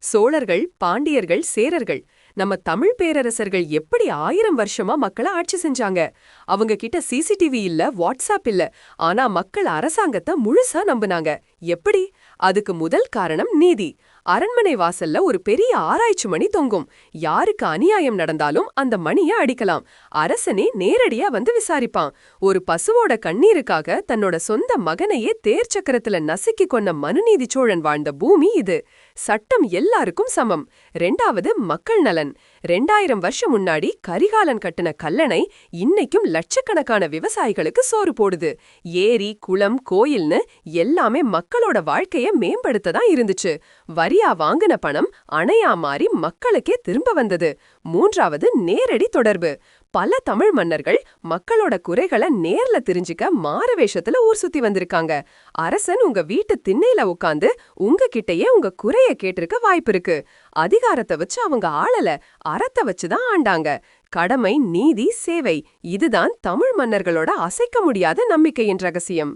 சோழர்கள், பாண்டியர்கள், சேரர்கள் நம்ம தமிழ் பேரரசர்கள் எப்படி 1000 வருஷமா மக்களை ஆட்சி செஞ்சாங்க. அவங்க கிட்ட சிசிடிவி இல்ல, வாட்ஸ்அப் இல்ல. ஆனா மக்கள் அரசாங்கத்தை முழுசா நம்புனாங்க. எப்படி? அதுக்கு முதல் காரணம் நீதி. அரண்மனை வாசல்ல ஒரு பெரிய ஆராய்ச்சி மணி தொங்கும். யாருக்கு அநியாயம் நடந்தாலும் அந்த மணிய அடிக்கலாம். அரசனே நேரடியா வந்து விசாரிப்பான். ஒரு பசுவோட கண்ணீருக்காக தன்னோட சொந்த மகனையே தேர் சக்கரத்துல நசுக்கி கொன்ன மனுநீதி சோழன் வாழ்ந்த பூமி இது. சட்டம் எல்லாருக்கும் சமம். 2வது மக்கள் நலன். 2000 வருஷம் முன்னாடி கரிகாலன் கட்டின கல்லணை இன்னைக்கும் லட்சக்கணக்கான விவசாயிகளுக்கு சோறு போடுது. ஏரி, குளம், கோயில்னு எல்லாமே மக்களோட வாழ்க்கைய மேம்படுத்த தான் இருந்துச்சு. வரியா வாங்கின பணம் அணையா மாறி மக்களுக்கே திரும்ப வந்தது. 3வது நேரடி தொடர்பு. பல தமிழ் மன்னர்கள் மக்களோட குறைகளை நேர்ல தெரிஞ்சுக்க மாறுவேஷத்துல ஊர் சுத்தி வந்திருக்காங்க. அரசன் உங்க வீட்டு திண்ணையில உட்கார்ந்து உங்ககிட்டயே உங்க குறைய கேட்டிருக்க வாய்ப்பு இருக்கு. அதிகாரத்தை வச்சு அவங்க ஆளல, அறத்தை வச்சுதான் ஆண்டாங்க. கடமை, நீதி, சேவை, இதுதான் தமிழ் மன்னர்களோட அசைக்க முடியாத நம்பிக்கையின் ரகசியம்.